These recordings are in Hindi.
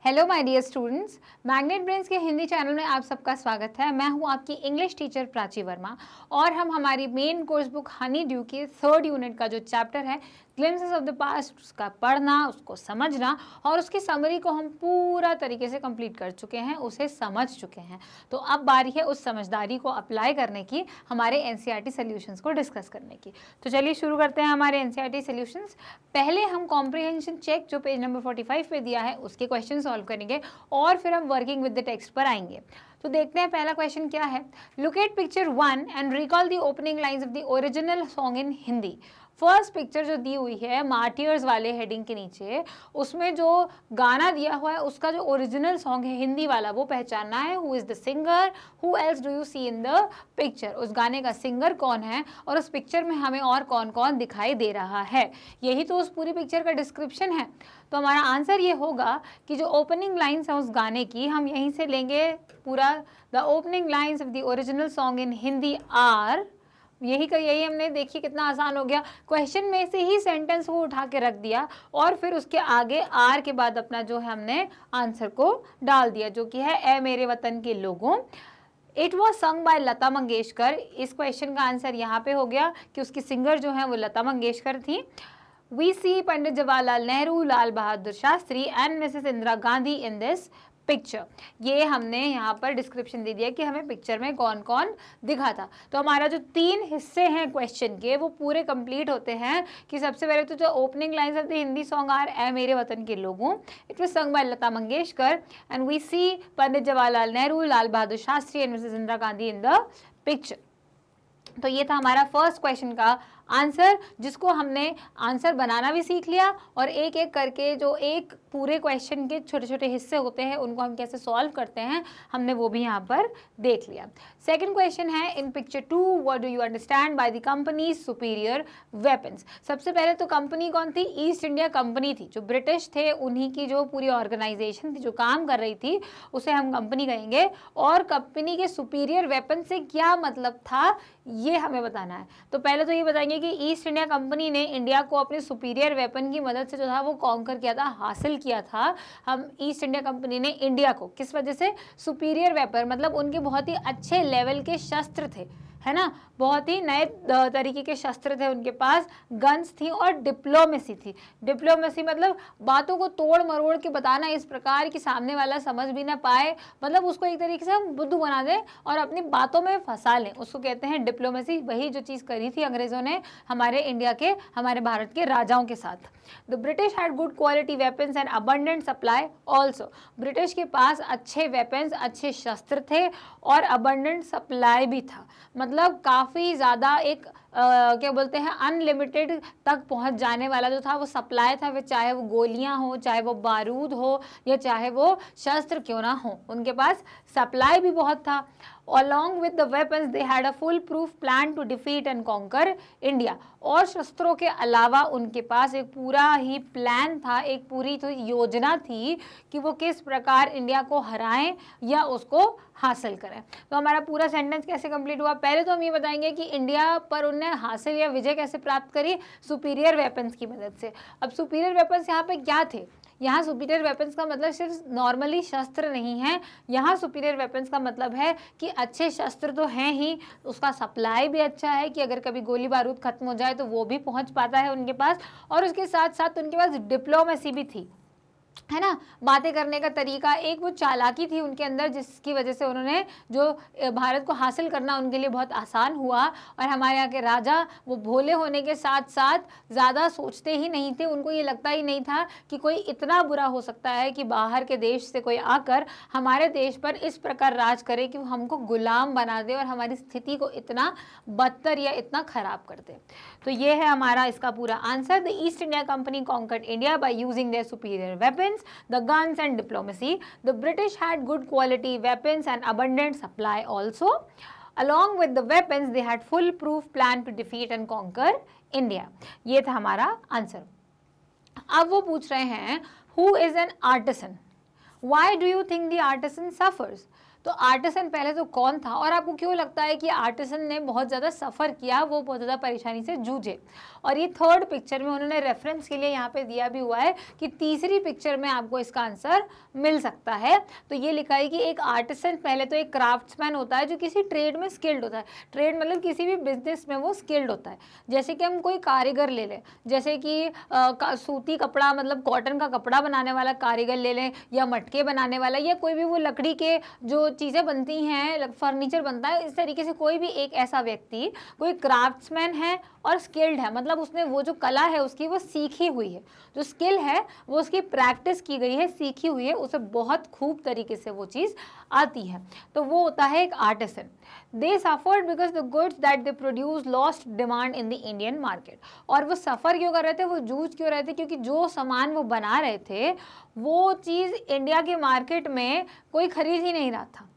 Hello my dear students, magnet brains के हिंदी चैनल में आप सबका स्वागत है। मैं हूं आपकी इंग्लिश टीचर प्राची वर्मा और हम हमारी main course book Honey due की 3rd यूनिट का जो चैप्टर है ग्लिम्पसेस ऑफ द पास्ट, उसका पढ़ना, उसको समझना और उसकी समरी को हम पूरा तरीके से कंप्लीट कर चुके हैं, उसे समझ चुके हैं। तो अब बारी है उस समझदारी को अप्लाई करने की, हमारे एनसीईआरटी सॉल्यूशंस को डिस्कस करने की। तो चलिए शुरू करते हैं हमारे एनसीईआरटी सॉल्यूशंस। पहले हम कॉम्प्रिहेंशन चेक जो पेज नंबर 45 पे दिया है उसके क्वेश्चन सॉल्व करेंगे और फिर हम वर्किंग विद द टेक्स्ट पर आएंगे। तो देखते हैं पहला क्वेश्चन क्या है। Look at picture 1 and recall the opening lines of the original song in Hindi. First picture जो दी हुई है मार्टियर्स वाले हेडिंग के नीचे, उसमें जो गाना दिया हुआ है उसका जो ओरिजिनल सॉन्ग है हिंदी वाला वो पहचानना है। Who is the singer, who else do you see in the picture, उस गाने का सिंगर कौन है और उस पिक्चर में हमें और कौन कौन दिखाई दे रहा है। यही तो उस पूरी पिक्चर का डिस्क्रिप्शन है। तो हमारा आंसर ये होगा कि जो ओपनिंग लाइन्स है उस गाने की, हम यहीं से लेंगे पूरा। The opening lines of the original song in Hindi are, यही हमने, देखिए कितना आसान हो गया। क्वेश्चन में से ही सेंटेंस वो उठा के रख दिया और फिर उसके आगे आर के बाद अपना जो है हमने आंसर को डाल दिया, जो कि है ए मेरे वतन के लोगों। इट वॉज संग बाय लता मंगेशकर। इस क्वेश्चन का आंसर यहाँ पे हो गया कि उसकी सिंगर जो है वो लता मंगेशकर थी। We see Pandit Jawaharlal Nehru, Lal Bahadur Shastri and Mrs Indira Gandhi in this picture. ये हमने यहाँ पर डिस्क्रिप्शन दे दिया कि हमें पिक्चर में कौन कौन दिखा था। तो हमारा जो 3 हिस्से हैं क्वेश्चन के वो पूरे कंप्लीट होते हैं कि सबसे पहले तो जो opening lines of the Hindi song are ए मेरे वतन के लोगों, it was sung by Lata Mangeshkar and we see Pandit Jawaharlal Nehru, Lal Bahadur Shastri and Mrs Indira Gandhi in the picture. तो ये था हमारा फर्स्ट क्वेश्चन का आंसर, जिसको हमने आंसर बनाना भी सीख लिया और एक एक करके जो एक पूरे क्वेश्चन के छोटे छोटे हिस्से होते हैं उनको हम कैसे सॉल्व करते हैं हमने वो भी यहाँ पर देख लिया। सेकंड क्वेश्चन है इन picture 2 what do you understand by the company superior weapons. सबसे पहले तो कंपनी कौन थी? ईस्ट इंडिया कंपनी थी। जो ब्रिटिश थे उन्हीं की जो पूरी ऑर्गेनाइजेशन थी जो काम कर रही थी उसे हम कंपनी कहेंगे। और कंपनी के सुपीरियर वेपन से क्या मतलब था ये हमें बताना है। तो पहले तो ये बताएंगे कि ईस्ट इंडिया कंपनी ने इंडिया को अपने सुपीरियर वेपन की मदद से जो था वो कॉन्कर किया था, हासिल किया था। हम ईस्ट इंडिया कंपनी ने इंडिया को किस वजह से? सुपीरियर वेपन मतलब उनके बहुत ही अच्छे लेवल के शस्त्र थे, है ना, बहुत ही नए तरीके के शस्त्र थे उनके पास, गन्स थी और डिप्लोमेसी थी। डिप्लोमेसी मतलब बातों को तोड़ मरोड़ के बताना इस प्रकार कि सामने वाला समझ भी ना पाए, मतलब उसको एक तरीके से हम बुद्धू बना दें और अपनी बातों में फंसा लें, उसको कहते हैं डिप्लोमेसी। वही जो चीज़ करी थी अंग्रेज़ों ने हमारे इंडिया के, हमारे भारत के राजाओं के साथ। The British had good quality weapons and abundant supply also. British के पास अच्छे वेपन्स, अच्छे शस्त्र थे और अबंडेंट सप्लाई भी था, मतलब काफ़ी ज़्यादा एक क्या बोलते हैं अनलिमिटेड तक पहुंच जाने वाला जो था वो सप्लाई था। वे चाहे वो गोलियां हो, चाहे वो बारूद हो या चाहे वो शस्त्र क्यों ना हो, उनके पास सप्लाई भी बहुत था। Along with the weapons, they had a foolproof plan to defeat and conquer India. और शस्त्रों के अलावा उनके पास एक पूरा ही प्लान था, एक पूरी तो योजना थी कि वो किस प्रकार इंडिया को हराएं या उसको हासिल करें। तो हमारा पूरा सेंटेंस कैसे कंप्लीट हुआ? पहले तो हम ये बताएंगे कि इंडिया पर उन्होंने हासिल या विजय कैसे प्राप्त करी? सुपीरियर वेपन्स की मदद से। अब सुपीरियर वेपन्स यहाँ पे क्या थे? यहाँ सुपीरियर वेपन्स का मतलब सिर्फ नॉर्मली शस्त्र नहीं है, यहाँ सुपीरियर वेपन्स का मतलब है कि अच्छे शस्त्र तो हैं ही, उसका सप्लाई भी अच्छा है कि अगर कभी गोली बारूद खत्म हो जाए तो वो भी पहुँच पाता है उनके पास, और उसके साथ साथ उनके पास डिप्लोमेसी भी थी, है ना, बातें करने का तरीका, एक वो चालाकी थी उनके अंदर जिसकी वजह से उन्होंने जो भारत को हासिल करना उनके लिए बहुत आसान हुआ। और हमारे यहाँ के राजा वो भोले होने के साथ साथ ज़्यादा सोचते ही नहीं थे, उनको ये लगता ही नहीं था कि कोई इतना बुरा हो सकता है कि बाहर के देश से कोई आकर हमारे देश पर इस प्रकार राज करे कि वो हमको गुलाम बना दे और हमारी स्थिति को इतना बदतर या इतना ख़राब कर दे। तो ये है हमारा इसका पूरा answer. The East India Company conquered India by using their superior weapons, the guns and diplomacy. The British had good quality weapons and abundant supply also. Along with the weapons, they had foolproof plan to defeat and conquer India. ये था हमारा आंसर। अब वो पूछ रहे हैं who is an artisan? Why do you think the artisan suffers? तो आर्टिसन पहले तो कौन था और आपको क्यों लगता है कि आर्टिसन ने बहुत ज़्यादा सफ़र किया, वो बहुत ज़्यादा परेशानी से जूझे। और ये थर्ड पिक्चर में उन्होंने रेफरेंस के लिए यहाँ पे दिया भी हुआ है कि तीसरी पिक्चर में आपको इसका आंसर मिल सकता है। तो ये लिखा है कि एक आर्टिसन पहले तो एक क्राफ्ट्समैन होता है जो किसी ट्रेड में स्किल्ड होता है। ट्रेड मतलब किसी भी बिजनेस में वो स्किल्ड होता है। जैसे कि हम कोई कारीगर ले लें, जैसे कि सूती कपड़ा मतलब कॉटन का कपड़ा बनाने वाला कारीगर ले लें, या मटके बनाने वाला, या कोई भी वो लकड़ी के जो चीज़ें बनती हैं, फर्नीचर बनता है, इस तरीके से कोई भी एक ऐसा व्यक्ति कोई क्राफ्ट्समैन है और स्किल्ड है, मतलब उसने वो जो कला है उसकी वो सीखी हुई है, जो स्किल है वो उसकी प्रैक्टिस की गई है, सीखी हुई है, उसे बहुत खूब तरीके से वो चीज़ आती है, तो वो होता है एक artisan. They suffered because the goods that they produce lost demand in the Indian market. और वो सफ़र क्यों कर रहे थे, वो जूझ क्यों रहे थे, क्योंकि जो सामान वो बना रहे थे वो चीज़ इंडिया के मार्केट में कोई खरीद ही नहीं रहा था,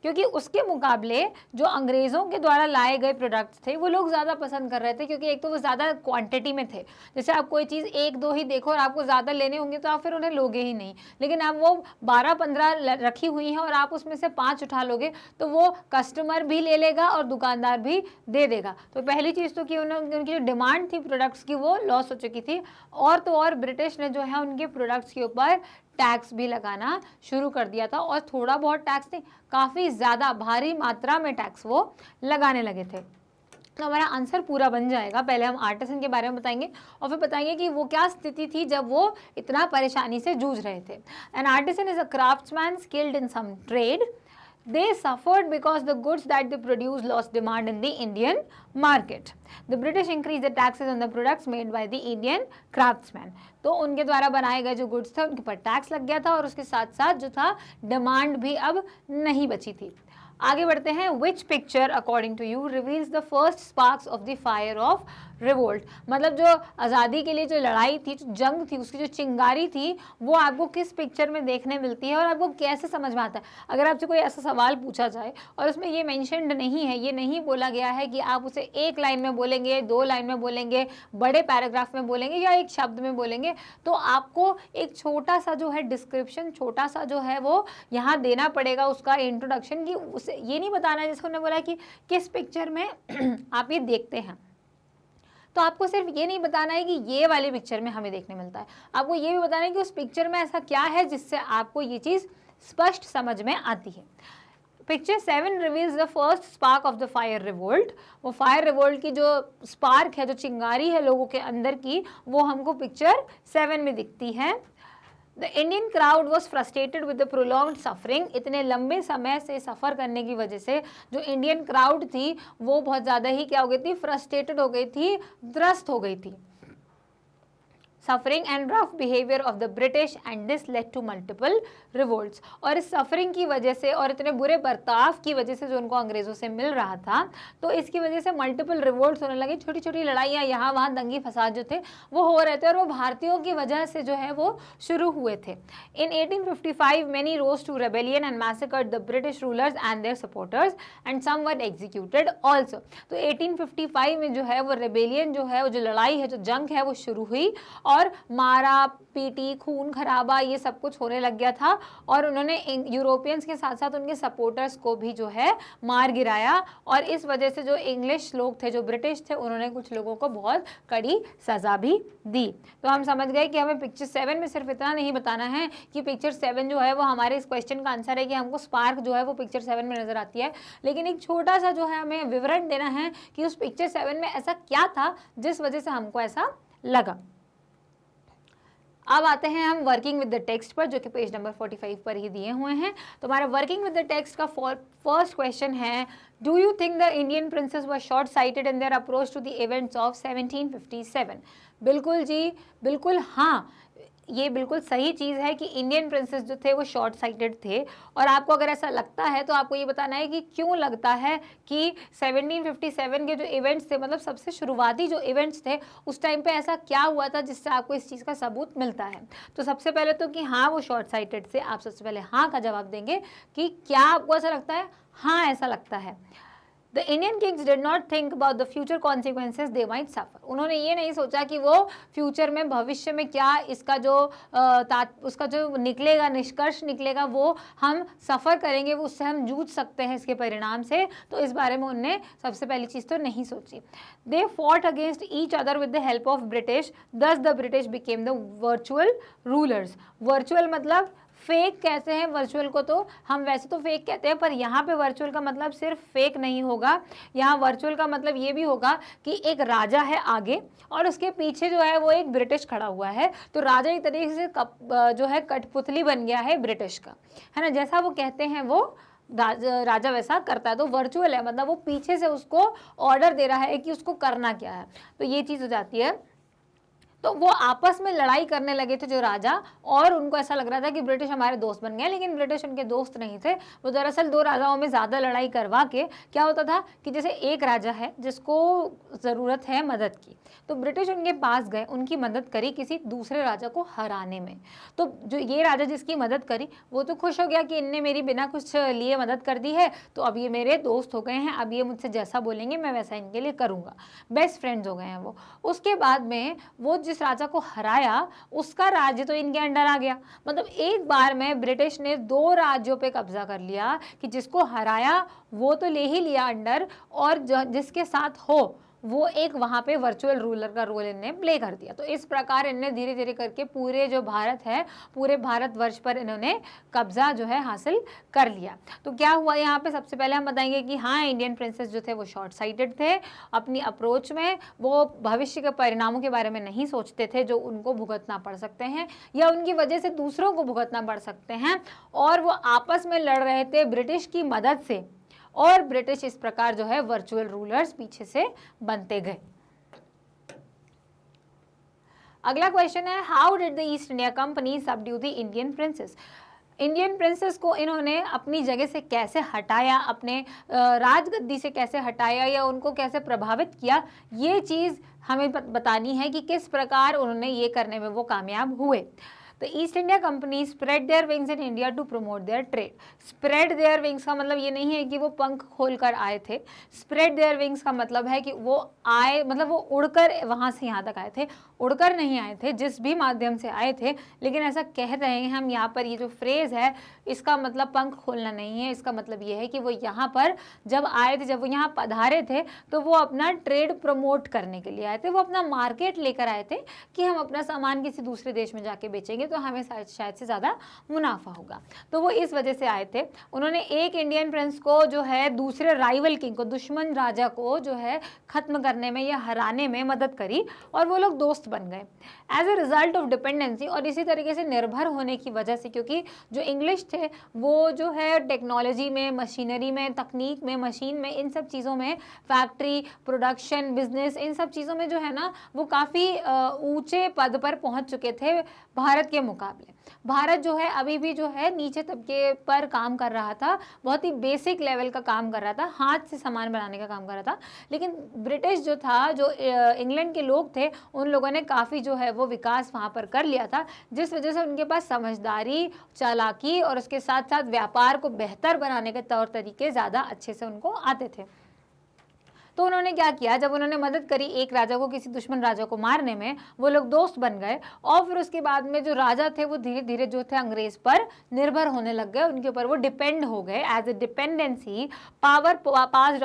क्योंकि उसके मुकाबले जो अंग्रेज़ों के द्वारा लाए गए प्रोडक्ट्स थे वो लोग ज़्यादा पसंद कर रहे थे, क्योंकि एक तो वो ज़्यादा क्वांटिटी में थे। जैसे आप कोई चीज़ एक दो ही देखो और आपको ज़्यादा लेने होंगे तो आप फिर उन्हें लोगे ही नहीं, लेकिन अब वो 12-15 रखी हुई हैं और आप उसमें से 5 उठा लोगे तो वो कस्टमर भी ले लेगा और दुकानदार भी दे देगा। तो पहली चीज़ तो कि उनकी जो डिमांड थी प्रोडक्ट्स की वो लॉस हो चुकी थी, और तो और ब्रिटिश ने जो है उनके प्रोडक्ट्स के ऊपर टैक्स भी लगाना शुरू कर दिया था, और थोड़ा बहुत टैक्स नहीं, काफ़ी ज़्यादा भारी मात्रा में टैक्स वो लगाने लगे थे। तो हमारा आंसर पूरा बन जाएगा। पहले हम आर्टिसन के बारे में बताएंगे और फिर बताएंगे कि वो क्या स्थिति थी जब वो इतना परेशानी से जूझ रहे थे। An artisan is a craftsman skilled in some trade. They suffered because the goods that they produced lost demand in the Indian market. The British increased the taxes on the products made by the Indian craftsmen. तो उनके द्वारा बनाए गए जो गुड्स थे उनके ऊपर टैक्स लग गया था, और उसके साथ साथ जो था डिमांड भी अब नहीं बची थी। आगे बढ़ते हैं। Which picture according to you reveals the first sparks of the fire of revolt. मतलब जो आज़ादी के लिए जो लड़ाई थी, जो जंग थी, उसकी जो चिंगारी थी, वो आपको किस पिक्चर में देखने मिलती है और आपको कैसे समझ में आता है। अगर आपसे कोई ऐसा सवाल पूछा जाए और उसमें ये मेंशन्ड नहीं है, ये नहीं बोला गया है कि आप उसे एक लाइन में बोलेंगे, 2 लाइन में बोलेंगे, बड़े पैराग्राफ में बोलेंगे या एक शब्द में बोलेंगे, तो आपको एक छोटा सा जो है डिस्क्रिप्शन, छोटा सा जो है वो यहाँ देना पड़ेगा उसका इंट्रोडक्शन, कि उसे ये नहीं बताना है जिसको उन्होंने बोला कि किस पिक्चर में आप ये देखते हैं। तो आपको सिर्फ ये नहीं बताना है कि ये वाली पिक्चर में हमें देखने मिलता है, आपको ये भी बताना है कि उस पिक्चर में ऐसा क्या है जिससे आपको ये चीज़ स्पष्ट समझ में आती है। Picture 7 reveals the first spark of the fire revolt. वो फायर रिवोल्ट की जो स्पार्क है, जो चिंगारी है लोगों के अंदर की, वो हमको पिक्चर 7 में दिखती है। The Indian crowd was frustrated with the prolonged suffering. इतने लंबे समय से सफ़र करने की वजह से जो इंडियन क्राउड थी वो बहुत ज़्यादा ही क्या हो गई थी, फ्रस्ट्रेटेड हो गई थी, त्रस्त हो गई थी। Suffering and rough behaviour of the British and this led to multiple revolts. और इस सफरिंग की वजह से और इतने बुरे बर्ताव की वजह से जो उनको अंग्रेज़ों से मिल रहा था, तो इसकी वजह से मल्टीपल रिवोल्ट्स होने लगे। छोटी छोटी लड़ाइयाँ यहाँ वहाँ, दंगे फसाद जो थे वो हो रहे थे, और वो भारतीयों की वजह से जो है वो शुरू हुए थे। इन 1855 many rose to rebellion and massacred the British rulers and their supporters and some were executed also। तो 1855 में जो है वो रेबेलियन जो है, वो जो लड़ाई है, जो जंग है, वो शुरू हुई, और मारा पीटी, खून खराबा, ये सब कुछ होने लग गया था, और उन्होंने यूरोपियंस के साथ साथ उनके सपोर्टर्स को भी जो है मार गिराया। और इस वजह से जो इंग्लिश लोग थे, जो ब्रिटिश थे, उन्होंने कुछ लोगों को बहुत कड़ी सज़ा भी दी। तो हम समझ गए कि हमें पिक्चर 7 में सिर्फ इतना नहीं बताना है कि पिक्चर 7 जो है वो हमारे इस क्वेश्चन का आंसर है कि हमको स्पार्क जो है वो पिक्चर 7 में नज़र आती है, लेकिन एक छोटा सा जो है हमें विवरण देना है कि उस पिक्चर 7 में ऐसा क्या था जिस वजह से हमको ऐसा लगा। अब आते हैं हम वर्किंग विद द टेक्स्ट पर, जो कि पेज नंबर 45 पर ही दिए हुए हैं। तो हमारा वर्किंग विद द टेक्स्ट का फर्स्ट क्वेश्चन है, do you think the Indian princes were short sighted in their approach to the events of 1757? बिल्कुल जी, बिल्कुल हाँ, ये बिल्कुल सही चीज़ है कि इंडियन प्रिंसेस जो थे वो शॉर्ट साइटेड थे। और आपको अगर ऐसा लगता है तो आपको ये बताना है कि क्यों लगता है कि 1757 के जो इवेंट्स थे, मतलब सबसे शुरुआती जो इवेंट्स थे, उस टाइम पे ऐसा क्या हुआ था जिससे आपको इस चीज़ का सबूत मिलता है। तो सबसे पहले तो कि हाँ वो शॉर्ट साइटेड से, आप सबसे पहले हाँ का जवाब देंगे कि क्या आपको ऐसा लगता है। हाँ, ऐसा लगता है। The Indian kings did not think about the future consequences they might suffer. उन्होंने ये नहीं सोचा कि वो फ्यूचर में, भविष्य में क्या इसका जो उसका जो निकलेगा, निष्कर्ष निकलेगा, वो हम सफ़र करेंगे, वो उससे हम जूझ सकते हैं इसके परिणाम से। तो इस बारे में उनने सबसे पहली चीज़ तो नहीं सोची। They fought against each other with the help of British, thus the British became the virtual rulers. Virtual मतलब फेक कहते हैं वर्चुअल को, तो हम वैसे तो फेक कहते हैं, पर यहाँ पे वर्चुअल का मतलब सिर्फ फेक नहीं होगा। यहाँ वर्चुअल का मतलब ये भी होगा कि एक राजा है आगे और उसके पीछे जो है वो एक ब्रिटिश खड़ा हुआ है, तो राजा एक तरीके से जो है कठपुतली बन गया है ब्रिटिश का, है ना। जैसा वो कहते हैं वो राजा वैसा करता है। तो वर्चुअल है मतलब वो पीछे से उसको ऑर्डर दे रहा है कि उसको करना क्या है, तो ये चीज़ हो जाती है। तो वो आपस में लड़ाई करने लगे थे जो राजा, और उनको ऐसा लग रहा था कि ब्रिटिश हमारे दोस्त बन गए, लेकिन ब्रिटिश उनके दोस्त नहीं थे। वो दरअसल दो राजाओं में ज़्यादा लड़ाई करवा के क्या होता था कि जैसे एक राजा है जिसको ज़रूरत है मदद की, तो ब्रिटिश उनके पास गए, उनकी मदद करी किसी दूसरे राजा को हराने में। तो जो ये राजा जिसकी मदद करी वो तो खुश हो गया कि इनने मेरी बिना कुछ लिए मदद कर दी है, तो अब ये मेरे दोस्त हो गए हैं, अब ये मुझसे जैसा बोलेंगे मैं वैसा इनके लिए करूँगा, बेस्ट फ्रेंड्स हो गए हैं वो। उसके बाद में वो जिस राजा को हराया उसका राज्य तो इनके अंडर आ गया। मतलब एक बार में ब्रिटिश ने दो राज्यों पे कब्जा कर लिया कि जिसको हराया वो तो ले ही लिया अंडर, और जिसके साथ हो वो एक वहाँ पे वर्चुअल रूलर का रोल इन्हें प्ले कर दिया। तो इस प्रकार इन्हें धीरे धीरे करके पूरे जो भारत है, पूरे भारतवर्ष पर इन्होंने कब्जा जो है हासिल कर लिया। तो क्या हुआ यहाँ पे, सबसे पहले हम बताएंगे कि हाँ, इंडियन प्रिंसेस जो थे वो शॉर्ट साइटेड थे अपनी अप्रोच में। वो भविष्य के परिणामों के बारे में नहीं सोचते थे जो उनको भुगतना पड़ सकते हैं या उनकी वजह से दूसरों को भुगतना पड़ सकते हैं, और वो आपस में लड़ रहे थे ब्रिटिश की मदद से, और ब्रिटिश इस प्रकार जो है वर्चुअल रूलर्स पीछे से बनते गए। अगला क्वेश्चन है, how did the East India company subdue the Indian princess. Indian princes को इन्होंने अपनी जगह से कैसे हटाया, अपने राजगद्दी से कैसे हटाया या उनको कैसे प्रभावित किया, ये चीज़ हमें बतानी है कि किस प्रकार उन्होंने ये करने में वो कामयाब हुए। The East India Company spread their wings in India to promote their trade. Spread their wings का मतलब ये नहीं है कि वो पंख खोलकर आए थे। Spread their wings का मतलब है कि वो आए, मतलब वो उड़कर वहाँ से यहाँ तक आए थे, उड़कर नहीं आए थे, जिस भी माध्यम से आए थे। लेकिन ऐसा कह रहे हैं हम यहाँ पर, ये जो फ्रेज़ है इसका मतलब पंख खोलना नहीं है, इसका मतलब ये है कि वो यहाँ पर जब आए थे, जब वो यहाँ पधारे थे, तो वो अपना ट्रेड प्रमोट करने के लिए आए थे, वो अपना मार्केट लेकर आए थे कि हम अपना सामान किसी दूसरे देश में जाके बेचेंगे तो हमें शायद से ज़्यादा मुनाफा होगा। तो वो इस वजह से आए थे। उन्होंने एक इंडियन प्रिंस को जो है दूसरे राइवल किंग को, दुश्मन राजा को जो है ख़त्म करने में या हराने में मदद करी, और वो लोग दोस्त बन गए as a result of dependency. और इसी तरीके से निर्भर होने की वजह से, क्योंकि जो इंग्लिश थे वो जो है टेक्नोलॉजी में, मशीनरी में, तकनीक में, मशीन में, इन सब चीज़ों में, फैक्ट्री, प्रोडक्शन, बिजनेस, इन सब चीज़ों में जो है ना वो काफ़ी ऊंचे पद पर पहुंच चुके थे भारत के मुकाबले। भारत जो है अभी भी जो है नीचे तबके पर काम कर रहा था, बहुत ही बेसिक लेवल का काम कर रहा था, हाथ से सामान बनाने का काम कर रहा था। लेकिन ब्रिटिश जो था, जो इंग्लैंड के लोग थे, उन लोगों ने काफ़ी जो है वो विकास वहाँ पर कर लिया था, जिस वजह से उनके पास समझदारी, चालाकी और उसके साथ साथ व्यापार को बेहतर बनाने के तौर तरीके ज़्यादा अच्छे से उनको आते थे। तो उन्होंने क्या किया, जब उन्होंने मदद करी एक राजा को किसी दुश्मन राजा को मारने में, वो लोग दोस्त बन गए, और फिर उसके बाद में जो राजा थे वो धीरे धीरे जो थे अंग्रेज पर निर्भर होने लग गए, उनके ऊपर वो डिपेंड हो गए। As a dependency power passed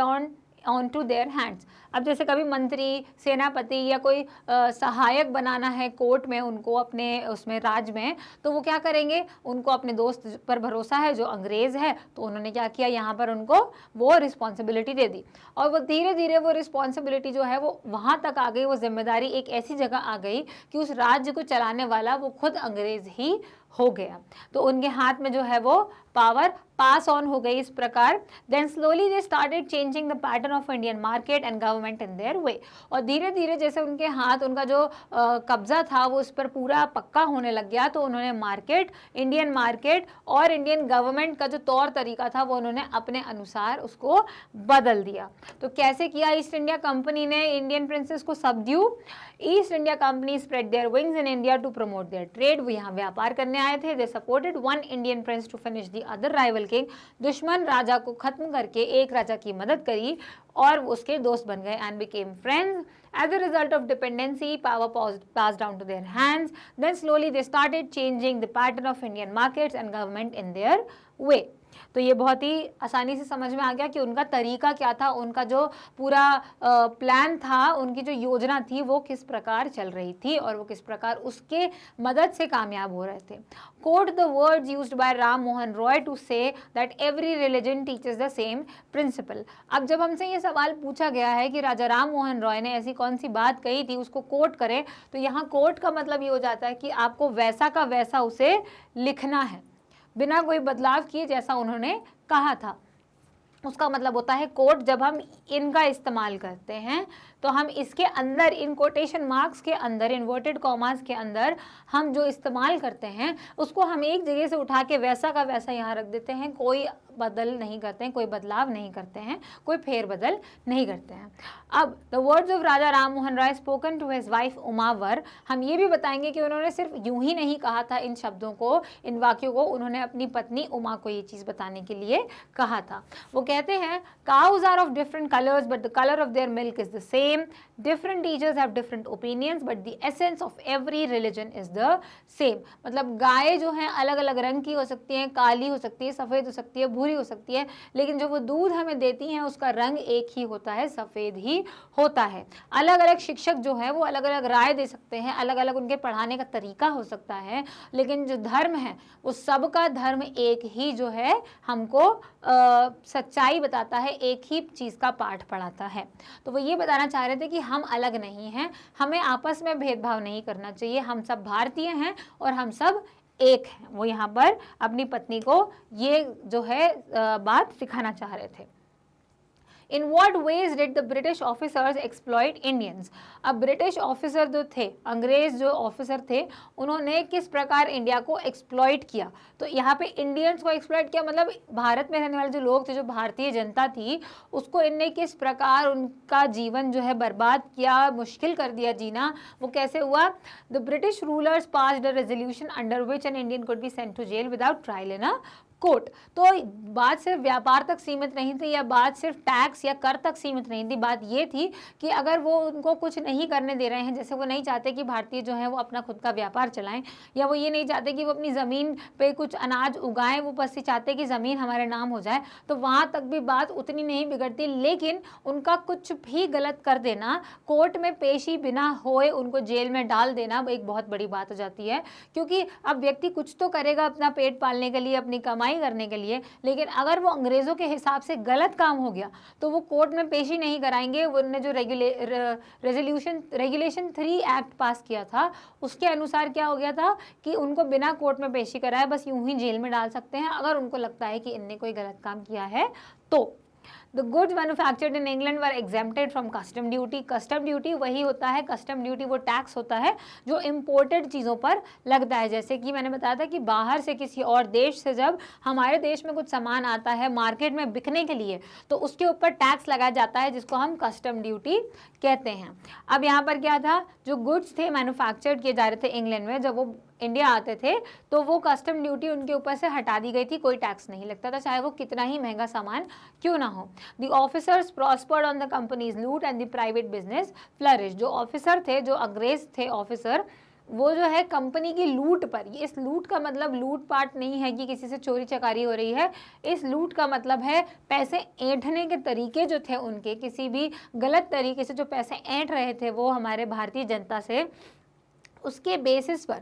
on to their hands. अब जैसे कभी मंत्री, सेनापति या कोई सहायक बनाना है कोर्ट में उनको, अपने उसमें राज में, तो वो क्या करेंगे, उनको अपने दोस्त पर भरोसा है जो अंग्रेज़ है, तो उन्होंने क्या किया, यहाँ पर उनको वो रिस्पॉन्सिबिलिटी दे दी, और वो धीरे धीरे वो रिस्पॉन्सिबिलिटी जो है वो वहाँ तक आ गई, वो जिम्मेदारी एक ऐसी जगह आ गई कि उस राज्य को चलाने वाला वो खुद अंग्रेज़ ही हो गया। तो उनके हाथ में जो है वो पावर पास ऑन हो गई इस प्रकार। Then slowly they started changing the pattern of Indian market and government in their way. और धीरे धीरे जैसे उनके हाथ, उनका जो कब्जा था वो उस पर पूरा पक्का होने लग गया, तो उन्होंने मार्केट, इंडियन मार्केट और इंडियन गवर्नमेंट का जो तौर तरीका था वो उन्होंने अपने अनुसार उसको बदल दिया। तो कैसे किया ईस्ट इंडिया कंपनी ने इंडियन प्रिंसेस को subdue? East India Company spread their wings in India to promote their trade, वो यहाँ व्यापार करने आए थे। They supported one Indian prince to finish the other rival king, दुश्मन राजा को खत्म करके एक राजा की मदद करी और उसके दोस्त बन गए, and became friends. As a result of dependency, power passed down to their hands. Then slowly they started changing the pattern of Indian markets and government in their way. तो ये बहुत ही आसानी से समझ में आ गया कि उनका तरीका क्या था, उनका जो पूरा प्लान था, उनकी जो योजना थी वो किस प्रकार चल रही थी और वो किस प्रकार उसके मदद से कामयाब हो रहे थे। Quote the words used by Ram Mohan Roy to say that every religion teaches the same principle. अब जब हमसे ये सवाल पूछा गया है कि राजा राम मोहन रॉय ने ऐसी कौन सी बात कही थी, उसको कोट करें, तो यहाँ कोट का मतलब ये हो जाता है कि आपको वैसा का वैसा उसे लिखना है, बिना कोई बदलाव किए जैसा उन्होंने कहा था। उसका मतलब होता है कोट। जब हम इनका इस्तेमाल करते हैं तो हम इसके अंदर, इन कोटेशन मार्क्स के अंदर, इन्वर्टेड कॉमास के अंदर हम जो इस्तेमाल करते हैं उसको हम एक जगह से उठा के वैसा का वैसा यहाँ रख देते हैं, कोई बदल नहीं करते हैं, कोई बदलाव नहीं करते हैं, कोई फेरबदल नहीं करते हैं। अब the words of Raja Ram Mohan Roy spoken to his wife उमावर, हम ये भी बताएंगे कि उन्होंने सिर्फ यूं ही नहीं कहा था इन शब्दों को, इन वाक्यों को, उन्होंने अपनी पत्नी उमा को ये चीज़ बताने के लिए कहा था। वो कहते हैं cows are of different colours but the colour of their milk is the same, different teachers have different opinions but the essence of every religion is the same. मतलब गाय जो है अलग अलग रंग की हो सकती हैं, काली हो सकती है, सफ़ेद हो सकती है, भूरी हो सकती है, लेकिन जो वो दूध हमें देती हैं उसका रंग एक ही होता है, सफ़ेद ही होता है। अलग अलग शिक्षक जो है वो अलग अलग राय दे सकते हैं, अलग अलग उनके पढ़ाने का तरीका हो सकता है, लेकिन जो धर्म है वो सबका धर्म एक ही जो है हमको सच्चाई बताता है, एक ही चीज़ का पाठ पढ़ाता है। तो वो ये बताना चाह रहे थे कि हम अलग नहीं हैं, हमें आपस में भेदभाव नहीं करना चाहिए, हम सब भारतीय हैं और हम सब एक हैं। वो यहाँ पर अपनी पत्नी को ये जो है बात सिखाना चाह रहे थे। In what ways did the British officers exploit Indians? अब ब्रिटिश ऑफिसर जो थे, अंग्रेज जो ऑफिसर थे, उन्होंने किस प्रकार इंडिया को एक्सप्लॉइट किया। तो यहाँ पे इंडियंस को एक्सप्लॉइट किया मतलब भारत में रहने वाले जो लोग थे, जो भारतीय जनता थी, उसको इनने किस प्रकार उनका जीवन जो है बर्बाद किया, मुश्किल कर दिया जीना। वो कैसे हुआ? The British rulers passed a resolution under which an Indian could be sent to jail without trial in a court. तो बात सिर्फ व्यापार तक सीमित नहीं थी, या बात सिर्फ टैक्स या कर तक सीमित नहीं थी। बात ये थी कि अगर वो उनको कुछ नहीं करने दे रहे हैं, जैसे वो नहीं चाहते कि भारतीय जो है वो अपना खुद का व्यापार चलाएं, या वो ये नहीं चाहते कि वो अपनी ज़मीन पे कुछ अनाज उगाएं, वो बस ये चाहते कि ज़मीन हमारे नाम हो जाए, तो वहाँ तक भी बात उतनी नहीं बिगड़ती। लेकिन उनका कुछ भी गलत कर देना, कोर्ट में पेशी बिना होए उनको जेल में डाल देना, एक बहुत बड़ी बात हो जाती है। क्योंकि अब व्यक्ति कुछ तो करेगा अपना पेट पालने के लिए, अपनी कमाई करने के लिए, लेकिन अगर वो अंग्रेजों के हिसाब से गलत काम हो गया तो वो कोर्ट में पेशी नहीं कराएंगे। उन्होंने जो रेगुलेशन 3 एक्ट पास किया था, उसके अनुसार क्या हो गया था कि उनको बिना कोर्ट में पेशी कराए बस यूं ही जेल में डाल सकते हैं, अगर उनको लगता है कि इनने कोई गलत काम किया है तो। The goods manufactured in England were exempted from custom duty. Custom duty वही होता है, custom duty वो टैक्स होता है जो imported चीज़ों पर लगता है। जैसे कि मैंने बताया था कि बाहर से किसी और देश से जब हमारे देश में कुछ सामान आता है मार्केट में बिकने के लिए, तो उसके ऊपर टैक्स लगाया जाता है, जिसको हम कस्टम ड्यूटी कहते हैं। अब यहाँ पर क्या था, जो गुड्स थे मैन्युफैक्चर्ड किए जा रहे थे इंग्लैंड में, जब वो इंडिया आते थे तो वो कस्टम ड्यूटी उनके ऊपर से हटा दी गई थी, कोई टैक्स नहीं लगता था, चाहे वो कितना ही महंगा सामान क्यों ना हो। The officers prospered on the company's loot and the private business flourish. जो ऑफिसर थे, जो अंग्रेज थे ऑफिसर, वो जो है कंपनी की लूट पर, इस लूट का मतलब लूट पाट नहीं है कि किसी से चोरी चकारी हो रही है, इस लूट का मतलब है पैसे ऐंठने के तरीके जो थे उनके, किसी भी गलत तरीके से जो पैसे ऐंठ रहे थे वो हमारे भारतीय जनता से, उसके बेसिस पर,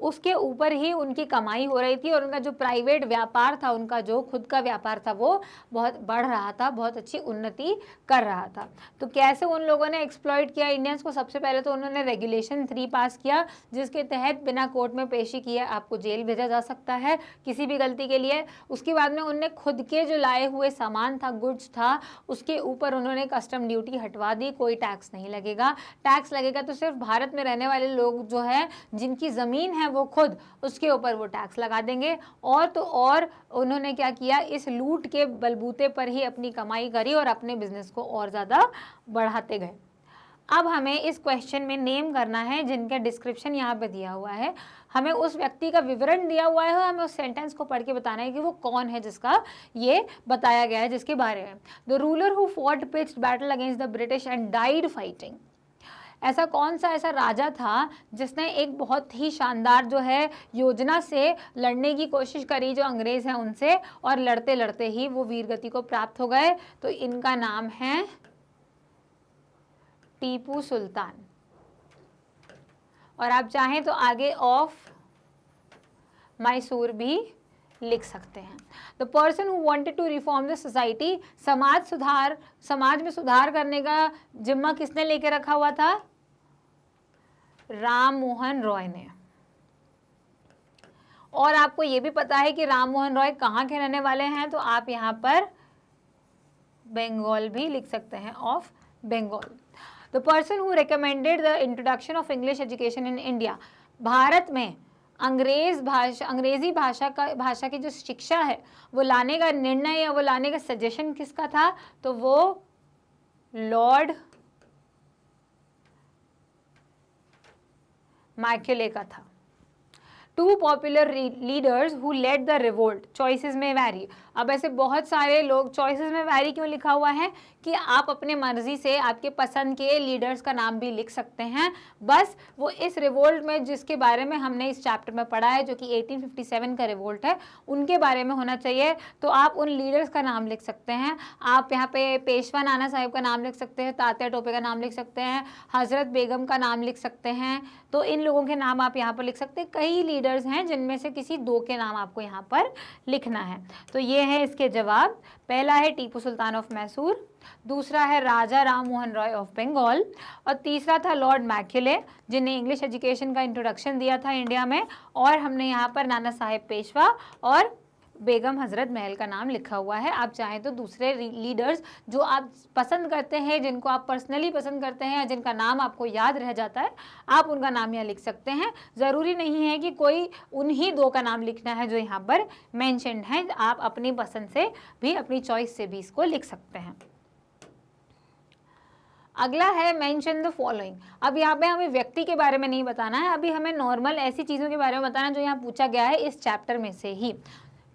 उसके ऊपर ही उनकी कमाई हो रही थी, और उनका जो प्राइवेट व्यापार था, उनका जो खुद का व्यापार था, वो बहुत बढ़ रहा था, बहुत अच्छी उन्नति कर रहा था। तो कैसे उन लोगों ने एक्सप्लॉइट किया इंडियंस को? सबसे पहले तो उन्होंने रेगुलेशन 3 पास किया, जिसके तहत बिना कोर्ट में पेशी किए आपको जेल भेजा जा सकता है किसी भी गलती के लिए। उसके बाद में उन्होंने खुद के जो लाए हुए सामान था, गुड्स था, उसके ऊपर उन्होंने कस्टम ड्यूटी हटवा दी, कोई टैक्स नहीं लगेगा। टैक्स लगेगा तो सिर्फ भारत में रहने वाले लोग जो है, जिनकी ज़मीन है वो खुद, उसके ऊपर वो टैक्स लगा देंगे। और तो और उन्होंने क्या किया, इस लूट के बलबूते पर ही अपनी कमाई करी और अपने बिजनेस को और ज़्यादा बढ़ाते गए। अब हमें इस क्वेश्चन में नेम करना है, जिनका डिस्क्रिप्शन यहाँ पे दिया हुआ है, हमें उस व्यक्ति का विवरण दिया हुआ है, हमें उस सेंटेंस को पढ़ के बताना है कि वो कौन है जिसका ये बताया गया है, जिसके बारे में। The ruler who fought pitched battle against the British and died fighting. ऐसा कौन सा ऐसा राजा था जिसने एक बहुत ही शानदार जो है योजना से लड़ने की कोशिश करी जो अंग्रेज हैं उनसे, और लड़ते लड़ते ही वो वीरगति को प्राप्त हो गए। तो इनका नाम है टीपू सुल्तान। और आप चाहें तो आगे ऑफ मैसूर भी लिख सकते हैं। The person who wanted to reform the society, समाज में सुधार करने का जिम्मा किसने लेके रखा हुआ था? राम मोहन रॉय ने। और आपको ये भी पता है कि राम मोहन रॉय कहाँ के रहने वाले हैं, तो आप यहाँ पर बंगाल भी लिख सकते हैं, of Bengal. The person who recommended the introduction of English education in India, Bharat में अंग्रेजी भाषा की जो शिक्षा है वो लाने का निर्णय या वो लाने का सजेशन किसका था? तो वो लॉर्ड मैक्यूले का था। Two popular leaders who led the revolt, choices में वैरी। अब ऐसे बहुत सारे लोग, चॉइसेस में वैरी क्यों लिखा हुआ है कि आप अपने मर्जी से आपके पसंद के लीडर्स का नाम भी लिख सकते हैं। बस वो इस रिवोल्ट में जिसके बारे में हमने इस चैप्टर में पढ़ा है, जो कि 1857 का रिवोल्ट है, उनके बारे में होना चाहिए। तो आप उन लीडर्स का नाम लिख सकते हैं। आप यहाँ पे पेशवा नाना साहिब का नाम लिख सकते हैं, तात्या टोपे का नाम लिख सकते हैं, हजरत बेगम का नाम लिख सकते हैं। तो इन लोगों के नाम आप यहाँ पर लिख सकते हैं। कई लीडर्स हैं जिनमें से किसी दो के नाम आपको यहाँ पर लिखना है। तो ये है इसके जवाब। पहला है टीपू सुल्तान ऑफ मैसूर, दूसरा है राजा राम मोहन रॉय ऑफ बंगाल, और तीसरा था लॉर्ड मैक्यूले जिन्हें इंग्लिश एजुकेशन का इंट्रोडक्शन दिया था इंडिया में। और हमने यहाँ पर नाना साहेब पेशवा और बेगम हजरत महल का नाम लिखा हुआ है। आप चाहें तो दूसरे लीडर्स जो आप पसंद करते हैं, जिनको आप पर्सनली पसंद करते हैं, जिनका नाम आपको याद रह जाता है, आप उनका नाम यहाँ लिख सकते हैं। ज़रूरी नहीं है कि कोई उन्हीं दो का नाम लिखना है जो यहाँ पर मेंशन्ड है। आप अपनी पसंद से भी, अपनी चॉइस से भी इसको लिख सकते हैं। अगला है मेंशन द फॉलोइंग। अब यहाँ पे हमें व्यक्ति के बारे में नहीं बताना है, अभी हमें नॉर्मल ऐसी चीज़ों के बारे में बताना जो यहाँ पूछा गया है इस चैप्टर में से ही।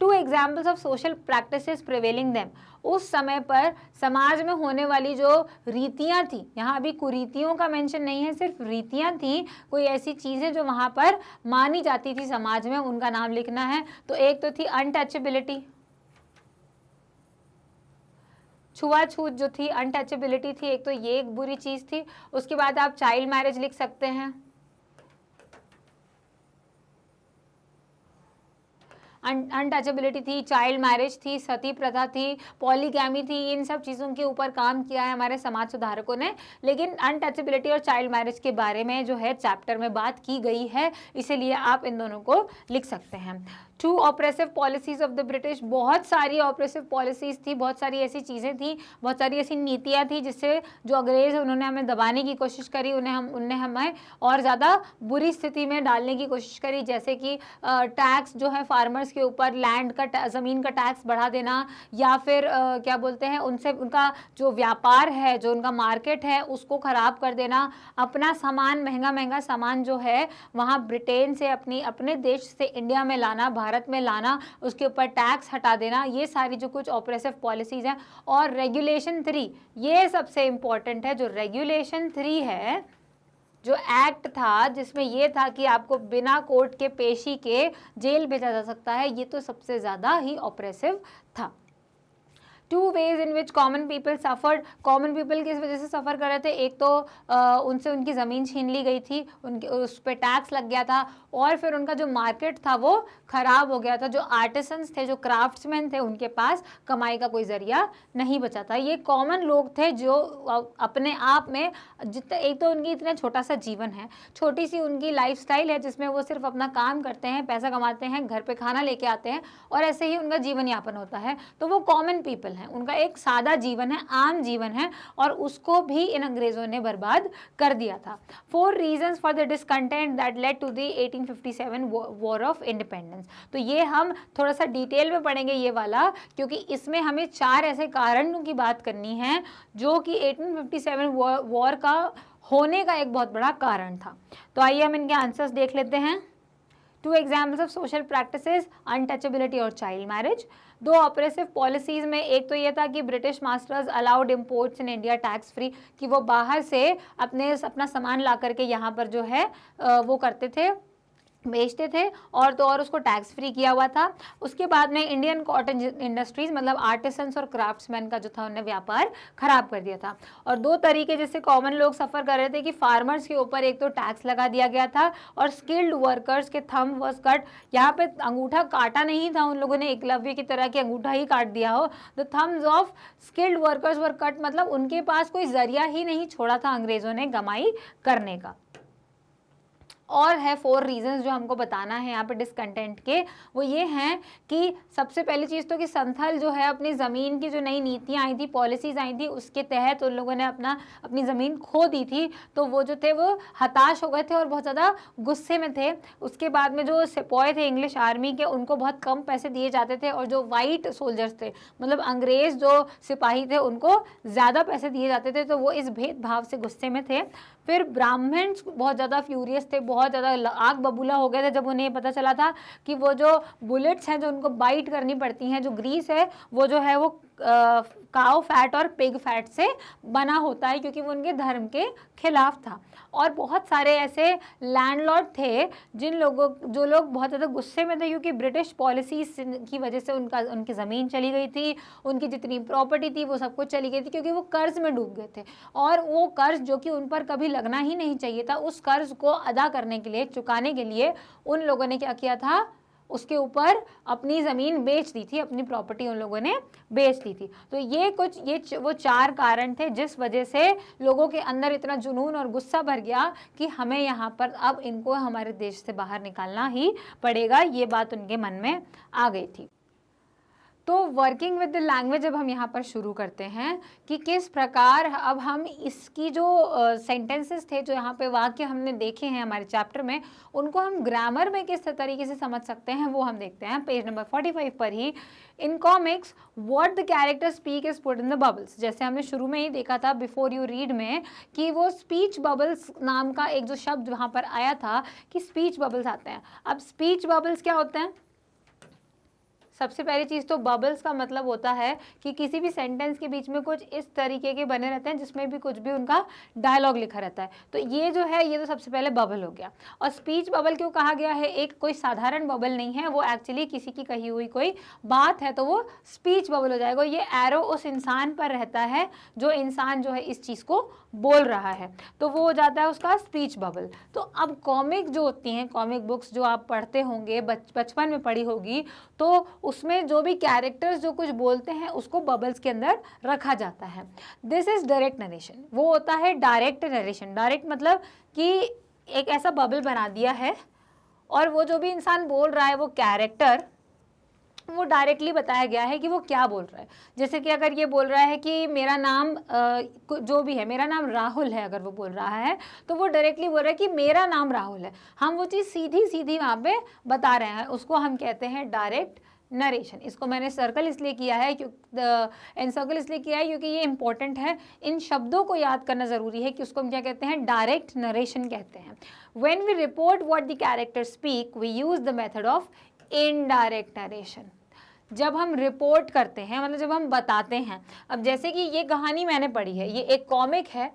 2 examples of social practices prevailing them. उस समय पर समाज में होने वाली जो रीतियाँ थी, यहाँ अभी कुरीतियों का मेंशन नहीं है, सिर्फ रीतियाँ थी, कोई ऐसी चीज़ें जो वहाँ पर मानी जाती थी समाज में, उनका नाम लिखना है। तो एक तो थी अनटचेबिलिटी, छुआछूत जो थी, अनटचेबिलिटी थी एक, तो ये एक बुरी चीज़ थी। उसके बाद आप चाइल्ड मैरिज लिख सकते हैं, अनटचेबिलिटी थी, चाइल्ड मैरिज थी, सती प्रथा थी, पॉलीगैमी थी। इन सब चीज़ों के ऊपर काम किया है हमारे समाज सुधारकों ने, लेकिन अनटचेबिलिटी और चाइल्ड मैरिज के बारे में जो है चैप्टर में बात की गई है, इसीलिए आप इन दोनों को लिख सकते हैं। 2 oppressive policies of the British. बहुत सारी ऑपरेसिव पॉलिसीज थी, बहुत सारी ऐसी चीज़ें थी, बहुत सारी ऐसी नीतियाँ थी जिससे जो अंग्रेज है उन्होंने हमें दबाने की कोशिश करी, उन्हें हमें और ज़्यादा बुरी स्थिति में डालने की कोशिश करी। जैसे कि टैक्स जो है फार्मर्स के ऊपर, लैंड का, ज़मीन का टैक्स बढ़ा देना, या फिर क्या बोलते हैं, उनसे उनका जो व्यापार है, जो उनका मार्केट है, उसको ख़राब कर देना, अपना सामान, महंगा महंगा सामान जो है वहाँ ब्रिटेन से अपने देश से इंडिया में लाना, भारत में लाना, उसके ऊपर टैक्स हटा देना, ये सारी जो कुछ ऑपरेसिव पॉलिसीज़ हैं। और रेगुलेशन 3, ये सबसे इम्पॉर्टेंट है। जो रेगुलेशन 3 है, जो एक्ट था जिसमें ये था कि आपको बिना कोर्ट के पेशी के जेल भेजा जा सकता है, ये तो सबसे ज़्यादा ही ऑपरेसिव था। 2 ways in which common people suffered। Common people किस वजह से सफ़र कर रहे थे? एक तो उनसे उनकी ज़मीन छीन ली गई थी, उनके उस पर टैक्स लग गया था, और फिर उनका जो मार्केट था वो ख़राब हो गया था। जो आर्टिसंस थे, जो क्राफ्ट्समैन थे, उनके पास कमाई का कोई ज़रिया नहीं बचा था। ये कॉमन लोग थे जो अपने आप में जितना, एक तो उनकी इतना छोटा सा जीवन है, छोटी सी उनकी लाइफस्टाइल है जिसमें वो सिर्फ अपना काम करते हैं, पैसा कमाते हैं, घर पे खाना लेके आते हैं, और ऐसे ही उनका जीवन यापन होता है। तो वो कॉमन पीपल हैं, उनका एक सादा जीवन है, आम जीवन है, और उसको भी इन अंग्रेज़ों ने बर्बाद कर दिया था। 4 reasons for the discontent that led to the 1857 war of independence. तो ये हम थोड़ा सा डिटेल में पढ़ेंगे ये वाला, क्योंकि इसमें हमें 4 ऐसे कारणों की बात करनी है जो कि 1857 वॉर का होने का एक बहुत बड़ा कारण था। तो आइए हम इनके आंसर्स देख लेते हैं। 2 examples of social practices, untouchability और चाइल्ड मैरिज। 2 ऑपरेसिव पॉलिसीज में एक तो ये था कि British masters allowed imports in India tax free, कि वो बाहर से अपना सामान ला करके यहाँ पर जो है वो करते थे, बेचते थे, और तो और उसको टैक्स फ्री किया हुआ था। उसके बाद में इंडियन कॉटन इंडस्ट्रीज मतलब आर्टिसंस और क्राफ्ट्समैन का जो था उन्हें व्यापार खराब कर दिया था। और 2 तरीके जिससे कॉमन लोग सफ़र कर रहे थे कि फार्मर्स के ऊपर एक तो टैक्स लगा दिया गया था और स्किल्ड वर्कर्स के थंब वाज कट। यहाँ पे अंगूठा काटा नहीं था उन लोगों ने एकलव्य की तरह कि अंगूठा ही काट दिया हो। The thumbs of skilled workers were cut, मतलब उनके पास कोई जरिया ही नहीं छोड़ा था अंग्रेजों ने कमाई करने का। और है 4 रीजंस जो हमको बताना है यहाँ पे डिसकंटेंट के, वो ये हैं कि सबसे पहली चीज़ तो कि संथल जो है अपनी ज़मीन की जो नई नीतियाँ आई थी, पॉलिसीज़ आई थी, उसके तहत उन लोगों ने अपनी ज़मीन खो दी थी। तो वो जो थे वो हताश हो गए थे और बहुत ज़्यादा गुस्से में थे। उसके बाद में जो सिपाही थे इंग्लिश आर्मी के, उनको बहुत कम पैसे दिए जाते थे, और जो वाइट सोल्जर्स थे मतलब अंग्रेज़ जो सिपाही थे उनको ज़्यादा पैसे दिए जाते थे। तो वो इस भेदभाव से गुस्से में थे। फिर ब्राह्मण्स बहुत ज़्यादा फ्यूरियस थे, बहुत ज़्यादा आग बबूला हो गए थे जब उन्हें पता चला था कि वो जो बुलेट्स हैं जो उनको बाइट करनी पड़ती हैं, जो ग्रीस है वो जो है वो काउ फैट और पिग फैट से बना होता है, क्योंकि वो उनके धर्म के खिलाफ था। और बहुत सारे ऐसे लैंडलॉर्ड थे जो लोग बहुत ज़्यादा गुस्से में थे, क्योंकि ब्रिटिश पॉलिसीज की वजह से उनकी ज़मीन चली गई थी, उनकी जितनी प्रॉपर्टी थी वो सब कुछ चली गई थी, क्योंकि वो कर्ज में डूब गए थे। और वो कर्ज जो कि उन पर कभी लगना ही नहीं चाहिए था, उस कर्ज को अदा करने के लिए, चुकाने के लिए उन लोगों ने क्या किया था, उसके ऊपर अपनी ज़मीन बेच दी थी, अपनी प्रॉपर्टी उन लोगों ने बेच दी थी। तो ये वो 4 कारण थे जिस वजह से लोगों के अंदर इतना जुनून और गुस्सा भर गया कि हमें यहाँ पर अब इनको हमारे देश से बाहर निकालना ही पड़ेगा। ये बात उनके मन में आ गई थी। तो वर्किंग विद द लैंग्वेज जब हम यहाँ पर शुरू करते हैं कि किस प्रकार अब हम इसकी जो सेंटेंसेस थे, जो यहाँ पे वाक्य हमने देखे हैं हमारे चैप्टर में, उनको हम ग्रामर में किस तरीके से समझ सकते हैं वो हम देखते हैं पेज नंबर 45 पर ही। In comics what the character speak is put in the bubbles, जैसे हमने शुरू में ही देखा था बिफोर यू रीड में कि वो स्पीच बबल्स नाम का एक जो शब्द वहाँ पर आया था कि स्पीच बबल्स आते हैं। अब स्पीच बबल्स क्या होते हैं? सबसे पहली चीज़ तो बबल्स का मतलब होता है कि किसी भी सेंटेंस के बीच में कुछ इस तरीके के बने रहते हैं जिसमें भी कुछ भी उनका डायलॉग लिखा रहता है। तो ये जो है ये तो सबसे पहले बबल हो गया। और स्पीच बबल क्यों कहा गया है? एक कोई साधारण बबल नहीं है, वो एक्चुअली किसी की कही हुई कोई बात है तो वो स्पीच बबल हो जाएगा। ये एरो उस इंसान पर रहता है जो इंसान जो है इस चीज़ को बोल रहा है, तो वो हो जाता है उसका स्पीच बबल। तो अब कॉमिक जो होती हैं, कॉमिक बुक्स जो आप पढ़ते होंगे, बचपन में पढ़ी होगी, तो उसमें जो भी कैरेक्टर्स जो कुछ बोलते हैं उसको बबल्स के अंदर रखा जाता है। दिस इज डायरेक्ट नरेशन, वो होता है डायरेक्ट नरेशन। डायरेक्ट मतलब कि एक ऐसा बबल बना दिया है और वो जो भी इंसान बोल रहा है वो कैरेक्टर, वो डायरेक्टली बताया गया है कि वो क्या बोल रहा है। जैसे कि अगर ये बोल रहा है कि मेरा नाम जो भी है, मेरा नाम राहुल है, अगर वो बोल रहा है तो वो डायरेक्टली बोल रहा है कि मेरा नाम राहुल है। हम वो चीज़ सीधी सीधी वहाँ पे बता रहे हैं, उसको हम कहते हैं डायरेक्ट नरेशन। इसको मैंने सर्कल इसलिए किया है एनसर्कल इसलिए किया है क्योंकि ये इंपॉर्टेंट है। इन शब्दों को याद करना ज़रूरी है कि उसको हम क्या कहते हैं, डायरेक्ट नरेशन कहते हैं। When we report what the character speak we use the method of indirect narration. जब हम रिपोर्ट करते हैं मतलब जब हम बताते हैं, अब जैसे कि ये कहानी मैंने पढ़ी है, ये एक कॉमिक है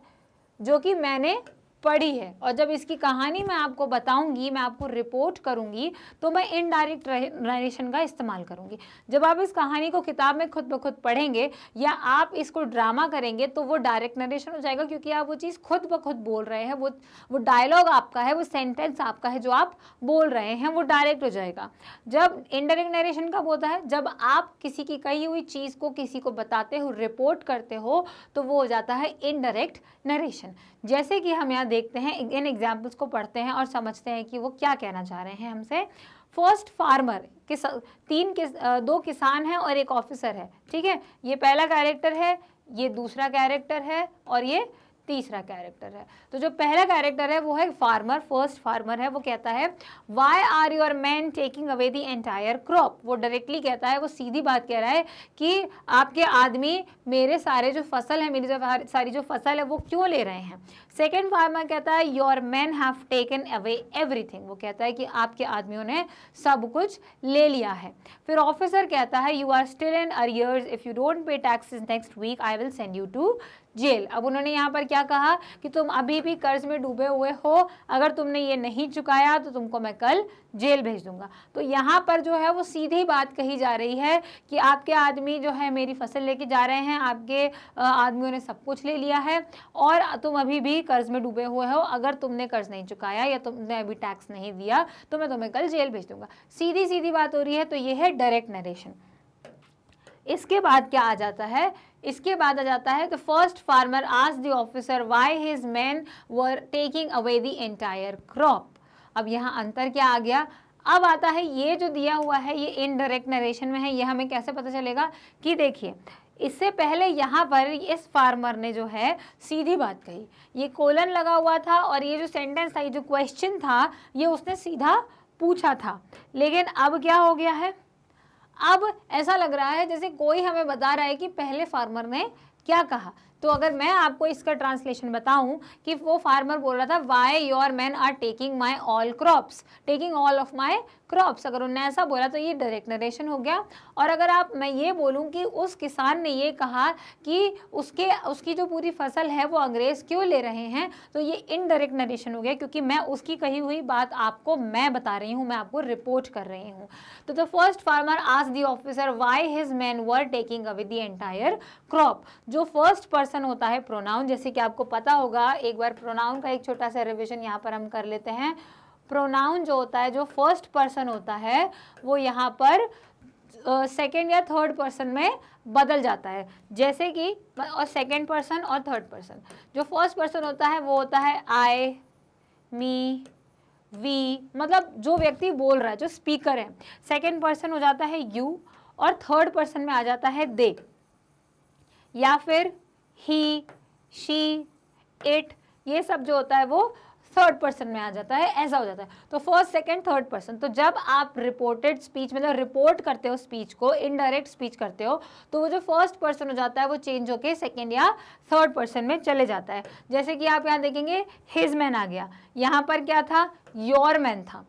जो कि मैंने पढ़ी है, और जब इसकी कहानी मैं आपको बताऊंगी, मैं आपको रिपोर्ट करूंगी, तो मैं इनडायरेक्ट नरेशन का इस्तेमाल करूंगी। जब आप इस कहानी को किताब में खुद ब खुद पढ़ेंगे या आप इसको ड्रामा करेंगे तो वो डायरेक्ट नरेशन हो जाएगा, क्योंकि आप वो चीज़ खुद ब खुद बोल रहे हैं, वो डायलॉग आपका है, वो सेंटेंस आपका है जो आप बोल रहे हैं, वो डायरेक्ट हो जाएगा। जब इनडायरेक्ट नरेशन कब होता है? जब आप किसी की कही हुई चीज़ को किसी को बताते हो, रिपोर्ट करते हो, तो वो हो जाता है इनडायरेक्ट नरेशन। जैसे कि हम यहाँ देखते हैं, इन एग्जाम्पल्स को पढ़ते हैं और समझते हैं कि वो क्या कहना चाह रहे हैं हमसे। फर्स्ट फार्मर, 2 किसान हैं और एक ऑफिसर है, ठीक है। ये पहला कैरेक्टर है, ये दूसरा कैरेक्टर है और ये तीसरा कैरेक्टर है। तो जो पहला कैरेक्टर है वो है फार्मर, फर्स्ट फार्मर है, वो कहता है why are your man taking away the entire crop. वो डायरेक्टली कहता है, वो सीधी बात कह रहा है कि आपके आदमी मेरे सारे जो फसल है, मेरी जो सारी जो फसल है वो क्यों ले रहे हैं। सेकेंड फार्मर कहता है your man have taken away everything. वो कहता है कि आपके आदमियों ने सब कुछ ले लिया है। फिर ऑफिसर कहता है you are still in arrears, if you don't pay taxes next week I will send you to jail. अब उन्होंने यहाँ पर क्या कहा कि तुम अभी भी कर्ज में डूबे हुए हो, अगर तुमने ये नहीं चुकाया तो तुमको मैं कल जेल भेज दूंगा। तो यहाँ पर जो है वो सीधी बात कही जा रही है कि आपके आदमी जो है मेरी फसल लेके जा रहे हैं, आपके आदमियों ने सब कुछ ले लिया है और तुम अभी भी कर्ज में डूबे हुए हो, अगर तुमने कर्ज नहीं चुकाया या तुमने अभी टैक्स नहीं दिया तो मैं तुम्हें कल जेल भेज दूंगा। सीधी सीधी बात हो रही है। तो ये है डायरेक्ट नरेशन। इसके बाद क्या आ जाता है, इसके बाद आ जाता है the first farmer asked the officer why his man were taking away the entire crop. अब यहाँ अंतर क्या आ गया, अब आता है ये जो दिया हुआ है ये इनडायरेक्ट नरेशन में है। ये हमें कैसे पता चलेगा कि देखिए इससे पहले यहाँ पर इस फार्मर ने जो है सीधी बात कही, ये कोलन लगा हुआ था और ये जो सेंटेंस था, ये जो क्वेश्चन था, ये उसने सीधा पूछा था। लेकिन अब क्या हो गया है, अब ऐसा लग रहा है जैसे कोई हमें बता रहा है कि पहले फार्मर ने क्या कहा। तो अगर मैं आपको इसका ट्रांसलेशन बताऊं कि वो फार्मर बोल रहा था why your man are taking my all crops, taking all of my crops, अगर उन्होंने ऐसा बोला तो ये डायरेक्ट नरेशन हो गया। और अगर मैं ये बोलूं कि उस किसान ने ये कहा कि उसकी जो पूरी फसल है वो अंग्रेज क्यों ले रहे हैं, तो ये इनडायरेक्ट नरेशन हो गया, क्योंकि मैं उसकी कही हुई बात आपको मैं बता रही हूँ, मैं आपको रिपोर्ट कर रही हूँ। तो the first farmer asked the officer why his man were taking away the entire crop. जो फर्स्ट पर्सन होता है प्रोनाउन, जैसे कि आपको पता होगा, एक बार प्रोनाउन का एक छोटा सा रिविजन यहाँ पर हम कर लेते हैं। प्रोनाउन जो होता है, जो फर्स्ट पर्सन होता है, वो यहाँ पर सेकेंड या थर्ड पर्सन में बदल जाता है, जैसे कि और सेकेंड पर्सन और थर्ड पर्सन। जो फर्स्ट पर्सन होता है वो होता है आई, मी, वी, मतलब जो व्यक्ति बोल रहा है, जो स्पीकर है। सेकेंड पर्सन हो जाता है यू और थर्ड पर्सन में आ जाता है दे, या फिर ही, शी, इट, ये सब जो होता है वो थर्ड पर्सन में आ जाता है, ऐसा हो जाता है। तो फर्स्ट, सेकंड, थर्ड पर्सन। तो जब आप रिपोर्टेड स्पीच मतलब रिपोर्ट करते हो स्पीच को, इनडायरेक्ट स्पीच करते हो, तो वो जो फर्स्ट पर्सन हो जाता है वो चेंज होके सेकंड या थर्ड पर्सन में चले जाता है। जैसे कि आप यहाँ देखेंगे हिज मैन आ गया, यहाँ पर क्या था, योर मैन था।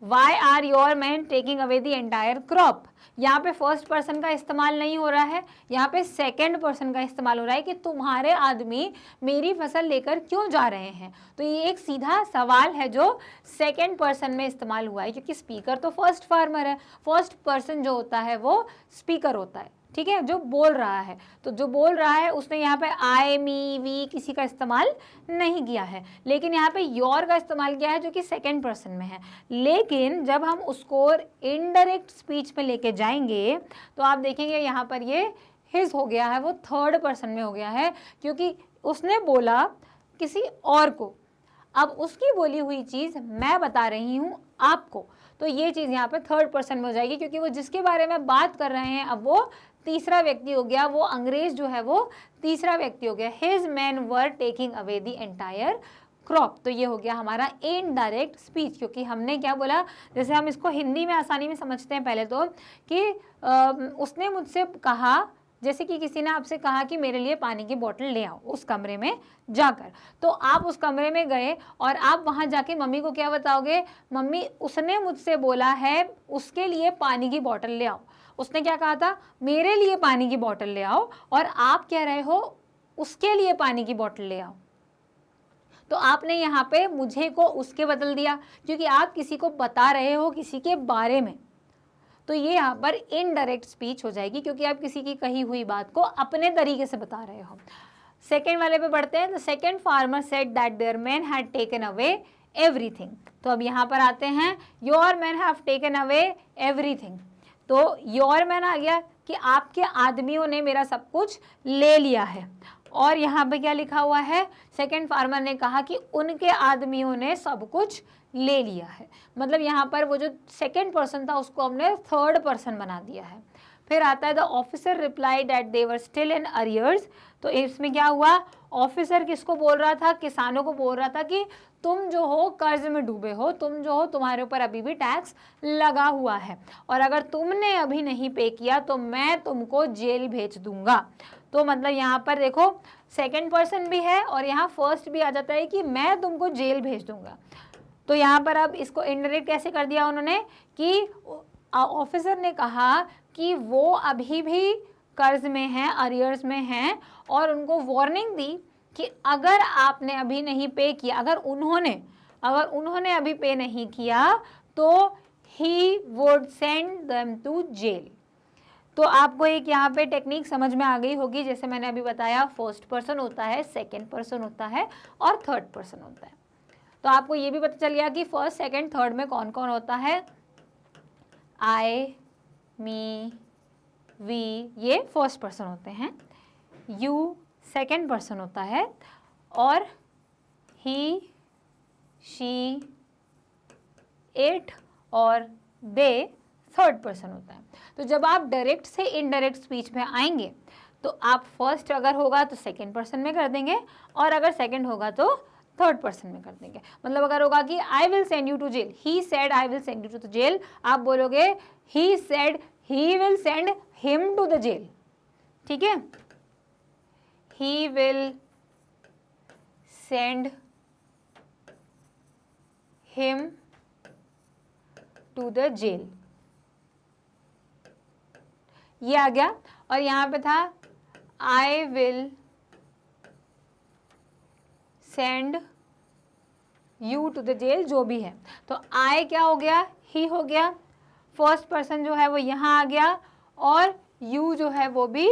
Why are your man taking away the entire crop, यहाँ पे फर्स्ट पर्सन का इस्तेमाल नहीं हो रहा है, यहाँ पे सेकंड पर्सन का इस्तेमाल हो रहा है कि तुम्हारे आदमी मेरी फसल लेकर क्यों जा रहे हैं। तो ये एक सीधा सवाल है जो सेकंड पर्सन में इस्तेमाल हुआ है, क्योंकि स्पीकर तो फर्स्ट फार्मर है, फर्स्ट पर्सन जो होता है वो स्पीकर होता है, ठीक है, जो बोल रहा है। तो जो बोल रहा है उसने यहाँ पे आई, मी, वी किसी का इस्तेमाल नहीं किया है, लेकिन यहाँ पे योर का इस्तेमाल किया है जो कि सेकंड पर्सन में है। लेकिन जब हम उसको इनडायरेक्ट स्पीच में लेके जाएंगे तो आप देखेंगे यहाँ पर ये हिज हो गया है, वो थर्ड पर्सन में हो गया है, क्योंकि उसने बोला किसी और को, अब उसकी बोली हुई चीज़ मैं बता रही हूँ आपको, तो ये चीज़ यहाँ पे थर्ड पर्सन में हो जाएगी, क्योंकि वो जिसके बारे में बात कर रहे हैं अब वो तीसरा व्यक्ति हो गया, वो अंग्रेज जो है वो तीसरा व्यक्ति हो गया। His man were taking away the entire crop. तो ये हो गया हमारा इनडायरेक्ट स्पीच, क्योंकि हमने क्या बोला, जैसे हम इसको हिंदी में आसानी में समझते हैं पहले तो, कि उसने मुझसे कहा, जैसे कि किसी ने आपसे कहा कि मेरे लिए पानी की बोतल ले आओ उस कमरे में जाकर, तो आप उस कमरे में गए और आप वहाँ जाके मम्मी को क्या बताओगे, मम्मी उसने मुझसे बोला है उसके लिए पानी की बोतल ले आओ। उसने क्या कहा था, मेरे लिए पानी की बोतल ले आओ, और आप कह रहे हो उसके लिए पानी की बोतल ले आओ। तो आपने यहाँ पे मुझे को उसके बदल दिया, क्योंकि आप किसी को बता रहे हो किसी के बारे में, तो ये यहाँ पर इनडायरेक्ट स्पीच हो जाएगी, क्योंकि आप किसी की कही हुई बात को अपने तरीके से बता रहे हो। सेकेंड वाले पे बढ़ते हैं। The second farmer said that their man had taken away everything. तो अब यहाँ पर आते हैं, your man have taken away everything. तो योर मैन आ गया कि आपके आदमियों ने मेरा सब कुछ ले लिया है, और यहाँ पे क्या लिखा हुआ है, सेकेंड फार्मर ने कहा कि उनके आदमियों ने सब कुछ ले लिया है। मतलब यहाँ पर वो जो सेकेंड पर्सन था उसको हमने थर्ड पर्सन बना दिया है। फिर आता है the officer reply that they were still in arrears. तो इसमें क्या हुआ, ऑफिसर किसको बोल रहा था, किसानों को बोल रहा था कि तुम जो हो कर्ज में डूबे हो, तुम जो हो तुम्हारे ऊपर अभी भी टैक्स लगा हुआ है और अगर तुमने अभी नहीं पे किया तो मैं तुमको जेल भेज दूंगा। तो मतलब यहाँ पर देखो सेकंड पर्सन भी है और यहाँ फर्स्ट भी आ जाता है कि मैं तुमको जेल भेज दूंगा। तो यहाँ पर अब इसको इनडायरेक्ट कैसे कर दिया उन्होंने कि ऑफिसर ने कहा कि वो अभी भी कर्ज में हैं, अरियर्स में हैं और उनको वार्निंग दी कि अगर आपने अभी नहीं पे किया, अगर उन्होंने अभी पे नहीं किया तो he would send them to jail. तो आपको एक यहाँ पे टेक्निक समझ में आ गई होगी, जैसे मैंने अभी बताया फर्स्ट पर्सन होता है, सेकंड पर्सन होता है और थर्ड पर्सन होता है। तो आपको ये भी पता चल गया कि फर्स्ट सेकंड थर्ड में कौन कौन होता है। आई, मी, वी ये फर्स्ट पर्सन होते हैं, यू सेकंड पर्सन होता है और ही, शी, इट और दे थर्ड पर्सन होता है। तो जब आप डायरेक्ट से इनडायरेक्ट स्पीच में आएंगे तो आप फर्स्ट अगर होगा तो सेकंड पर्सन में कर देंगे और अगर सेकंड होगा तो थर्ड पर्सन में कर देंगे। मतलब अगर होगा कि I will send you to jail, he said I will send you to jail, आप बोलोगे he said he will send him to the jail. ठीक है, he will send him to the jail, ये आ गया। और यहां पे था I will send you to the jail, जो भी है। तो आई क्या हो गया, ही हो गया, फर्स्ट पर्सन जो है वो यहाँ आ गया और यू जो है वो भी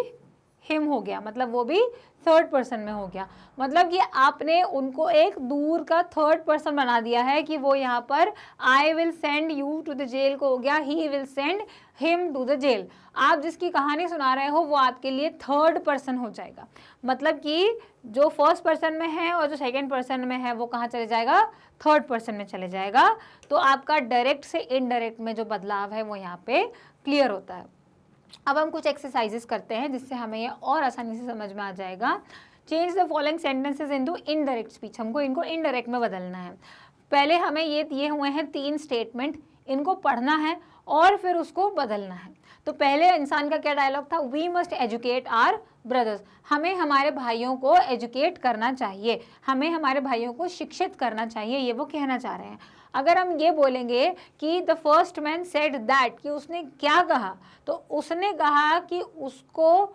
हिम हो गया, मतलब वो भी थर्ड पर्सन में हो गया। मतलब कि आपने उनको एक दूर का थर्ड पर्सन बना दिया है कि वो यहाँ पर I will send you to the jail को हो गया he will send him to the jail. आप जिसकी कहानी सुना रहे हो वो आपके लिए थर्ड पर्सन हो जाएगा। मतलब कि जो फर्स्ट पर्सन में है और जो सेकंड पर्सन में है वो कहाँ चले जाएगा, थर्ड पर्सन में चले जाएगा। तो आपका डायरेक्ट से इनडायरेक्ट में जो बदलाव है वो यहाँ पे क्लियर होता है। अब हम कुछ एक्सरसाइजेस करते हैं जिससे हमें ये और आसानी से समझ में आ जाएगा। Change the following sentences into indirect speech, हमको इनको इनडायरेक्ट में बदलना है। पहले हमें ये दिए हुए हैं 3 स्टेटमेंट, इनको पढ़ना है और फिर उसको बदलना है। तो पहले इंसान का क्या डायलॉग था, we must educate our brothers, हमें हमारे भाइयों को एजुकेट करना चाहिए, हमें हमारे भाइयों को शिक्षित करना चाहिए, ये वो कहना चाह रहे हैं। अगर हम ये बोलेंगे कि the first man said that, कि उसने क्या कहा, तो उसने कहा कि उसको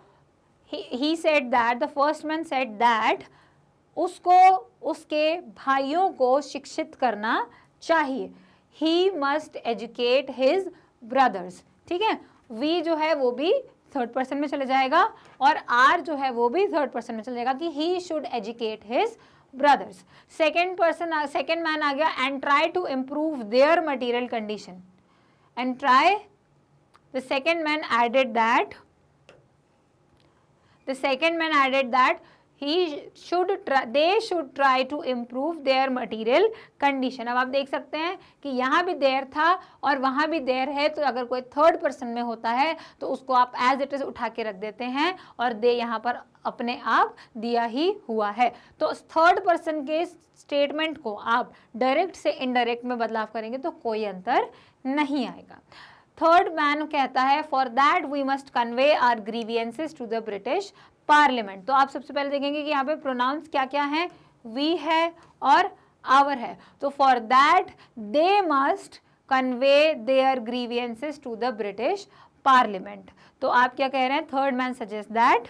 he said that, the first man said that, उसको उसके भाइयों को शिक्षित करना चाहिए। He must educate his brothers. ठीक है, वी जो है वो भी थर्ड पर्सन में चले जाएगा और आर जो है वो भी थर्ड पर्सन में चले जाएगा कि he should educate his brothers. Second person, second man आ गया, and try to improve their material condition, and try, the second man added that, the second man added that they should try to improve their material condition। अब आप देख सकते हैं कि यहाँ भी देयर था और वहाँ भी देयर है, तो अगर कोई थर्ड पर्सन में होता है तो उसको आप एज इट इज उठा के रख देते हैं और दे यहाँ पर अपने आप दिया ही हुआ है। तो थर्ड पर्सन के स्टेटमेंट को आप डायरेक्ट से इनडायरेक्ट में बदलाव करेंगे तो कोई अंतर नहीं आएगा। थर्ड मैन कहता है for that we must convey our grievances to the British parliament. तो आप सबसे पहले देखेंगे कि यहाँ पे प्रोनाउंस क्या क्या है, वी है और आवर है। तो for that they must convey their grievances to the British parliament. तो आप क्या कह रहे हैं, third man suggest that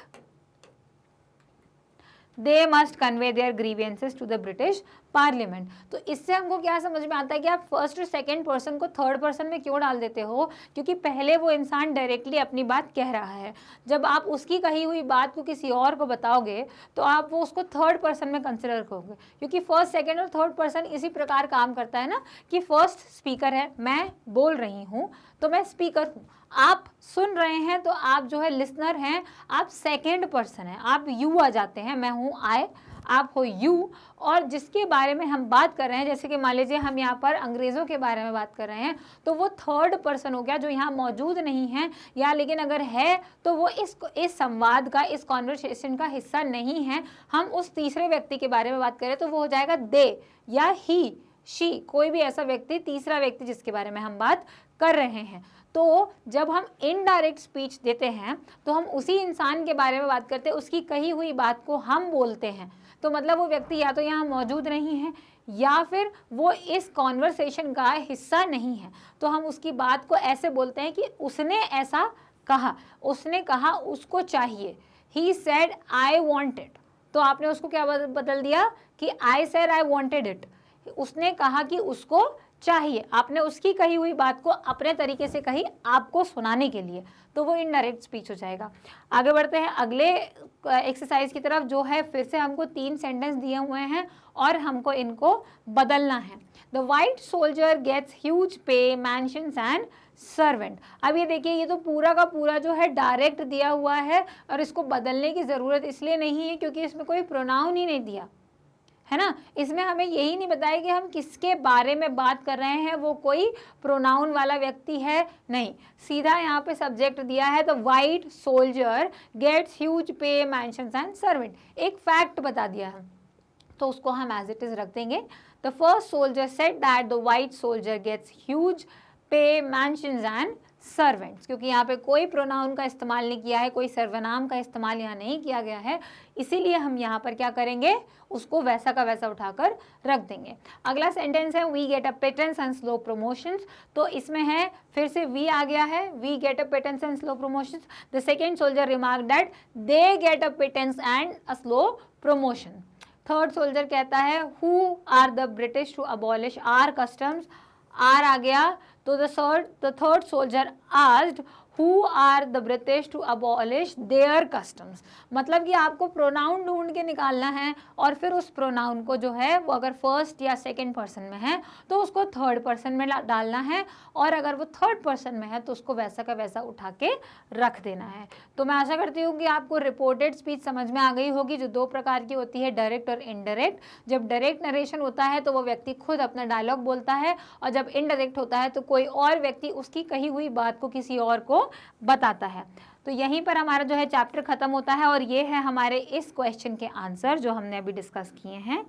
they must convey their grievances to the British parliament. तो इससे हमको क्या समझ में आता है कि आप फर्स्ट और सेकंड पर्सन को थर्ड पर्सन में क्यों डाल देते हो, क्योंकि पहले वो इंसान डायरेक्टली अपनी बात कह रहा है। जब आप उसकी कही हुई बात को किसी और को बताओगे तो आप वो उसको थर्ड पर्सन में कंसिडर करोगे, क्योंकि फर्स्ट सेकंड और थर्ड पर्सन इसी प्रकार काम करता है ना, कि फर्स्ट स्पीकर है, मैं बोल रही हूँ तो मैं स्पीकर हूँ, आप सुन रहे हैं तो आप जो है लिसनर हैं, आप सेकेंड पर्सन हैं, आप यू आ जाते हैं, मैं हूँ आई, आप हो यू, और जिसके बारे में हम बात कर रहे हैं, जैसे कि मान लीजिए हम यहाँ पर अंग्रेज़ों के बारे में बात कर रहे हैं, तो वो थर्ड पर्सन हो गया जो यहाँ मौजूद नहीं है, या लेकिन अगर है तो वो इस संवाद का, इस कॉन्वर्सेशन का हिस्सा नहीं है। हम उस तीसरे व्यक्ति के बारे में बात करें तो वो हो जाएगा दे या ही, शी, कोई भी ऐसा व्यक्ति, तीसरा व्यक्ति जिसके बारे में हम बात कर रहे हैं। तो जब हम इनडायरेक्ट स्पीच देते हैं तो हम उसी इंसान के बारे में बात करते हैं, उसकी कही हुई बात को हम बोलते हैं। तो मतलब वो व्यक्ति या तो यहाँ मौजूद नहीं है या फिर वो इस कॉन्वर्सेशन का हिस्सा नहीं है, तो हम उसकी बात को ऐसे बोलते हैं कि उसने ऐसा कहा, उसने कहा उसको चाहिए। ही सेड आई वॉन्ट इट, तो आपने उसको क्या बदल दिया कि I said I wanted it. उसने कहा कि उसको चाहिए, आपने उसकी कही हुई बात को अपने तरीके से कही आपको सुनाने के लिए, तो वो इनडायरेक्ट स्पीच हो जाएगा। आगे बढ़ते हैं अगले एक्सरसाइज की तरफ, जो है फिर से हमको 3 सेंटेंस दिए हुए हैं और हमको इनको बदलना है। The white soldier gets huge pay, mansions and servant. अब ये देखिए, ये तो पूरा का पूरा जो है डायरेक्ट दिया हुआ है और इसको बदलने की ज़रूरत इसलिए नहीं है क्योंकि इसमें कोई प्रोनाउन ही नहीं दिया है ना। इसमें हमें यही नहीं बताया कि हम किसके बारे में बात कर रहे हैं, वो कोई प्रोनाउन वाला व्यक्ति है, नहीं, सीधा यहाँ पे सब्जेक्ट दिया है। The white soldier gets huge pay, mansions and servant, एक फैक्ट बता दिया है तो उसको हम एज इट इज रख देंगे। The first soldier said that the white soldier gets huge pay, mansions and servants, क्योंकि यहाँ पे कोई प्रोनाउन का इस्तेमाल नहीं किया है, कोई सर्वनाम का इस्तेमाल यहाँ नहीं किया गया है, इसीलिए हम यहाँ पर क्या करेंगे, उसको वैसा का वैसा उठाकर रख देंगे। अगला सेंटेंस है we get a pittance and slow promotions, तो इसमें है फिर से वी आ गया है, we get a pittance and slow promotions. The second soldier remark that they get a pittance and a slow promotion. Third soldier कहता है who are the British to abolish our customs, our आ गया, तो the third soldier asked who are the British to abolish their customs. मतलब कि आपको प्रोनाउन ढूंढ के निकालना है और फिर उस प्रोनाउन को जो है वो अगर फर्स्ट या सेकंड पर्सन में है तो उसको थर्ड पर्सन में डालना है, और अगर वो थर्ड पर्सन में है तो उसको वैसा का वैसा उठा के रख देना है। तो मैं आशा करती हूँ कि आपको रिपोर्टेड स्पीच समझ में आ गई होगी, जो 2 प्रकार की होती है, डायरेक्ट और इनडायरेक्ट। जब डायरेक्ट नरेशन होता है तो वो व्यक्ति खुद अपना डायलॉग बोलता है, और जब इनडायरेक्ट होता है तो कोई और व्यक्ति उसकी कही हुई बात को किसी और को बताता है। तो यहीं पर हमारा जो है चैप्टर खत्म होता है, और ये है हमारे इस क्वेश्चन के आंसर जो हमने अभी डिस्कस किए हैं।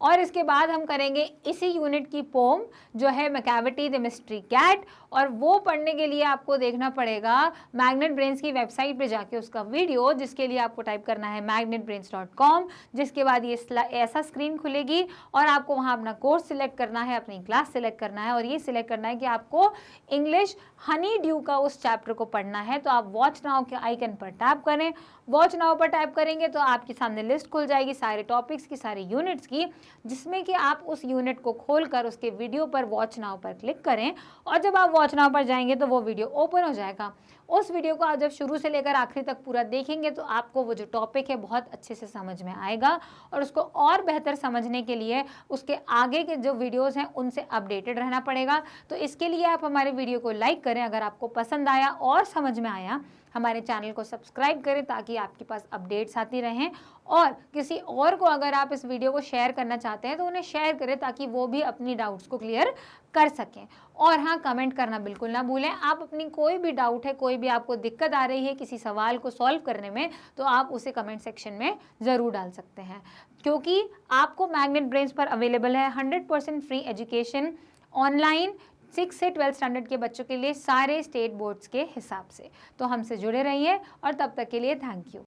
और इसके बाद हम करेंगे इसी यूनिट की पोम जो है मैकाविटी द मिस्ट्री कैट, और वो पढ़ने के लिए आपको देखना पड़ेगा मैग्नेट ब्रेन्स की वेबसाइट पे जाके उसका वीडियो, जिसके लिए आपको टाइप करना है magnetbrains.com। जिसके बाद ये ऐसा स्क्रीन खुलेगी और आपको वहाँ अपना कोर्स सिलेक्ट करना है, अपनी क्लास सिलेक्ट करना है, और ये सिलेक्ट करना है कि आपको इंग्लिश हनी ड्यू का उस चैप्टर को पढ़ना है। तो आप वॉच नाउ के आइकन पर टैप करें, वॉच नाउ पर टैप करेंगे तो आपके सामने लिस्ट खुल जाएगी सारे टॉपिक्स की, सारे यूनिट्स की, जिसमें कि आप उस यूनिट को खोलकर उसके वीडियो पर वॉच नाउ पर क्लिक करें, और जब आप वॉच नाउ पर जाएंगे तो वो वीडियो ओपन हो जाएगा। उस वीडियो को आप जब शुरू से लेकर आखिरी तक पूरा देखेंगे तो आपको वो जो टॉपिक है बहुत अच्छे से समझ में आएगा, और उसको और बेहतर समझने के लिए उसके आगे के जो वीडियोस हैं उनसे अपडेटेड रहना पड़ेगा। तो इसके लिए आप हमारे वीडियो को लाइक करें अगर आपको पसंद आया और समझ में आया, हमारे चैनल को सब्सक्राइब करें ताकि आपके पास अपडेट्स आती रहें, और किसी और को अगर आप इस वीडियो को शेयर करना चाहते हैं तो उन्हें शेयर करें ताकि वो भी अपनी डाउट्स को क्लियर कर सकें। और हाँ, कमेंट करना बिल्कुल ना भूलें। आप अपनी कोई भी डाउट है, कोई भी आपको दिक्कत आ रही है किसी सवाल को सॉल्व करने में, तो आप उसे कमेंट सेक्शन में ज़रूर डाल सकते हैं, क्योंकि आपको मैग्नेट ब्रेन्स पर अवेलेबल है 100% फ्री एजुकेशन ऑनलाइन 6 से 12 स्टैंडर्ड के बच्चों के लिए, सारे स्टेट बोर्ड्स के हिसाब से। तो हमसे जुड़े रहिए, और तब तक के लिए थैंक यू।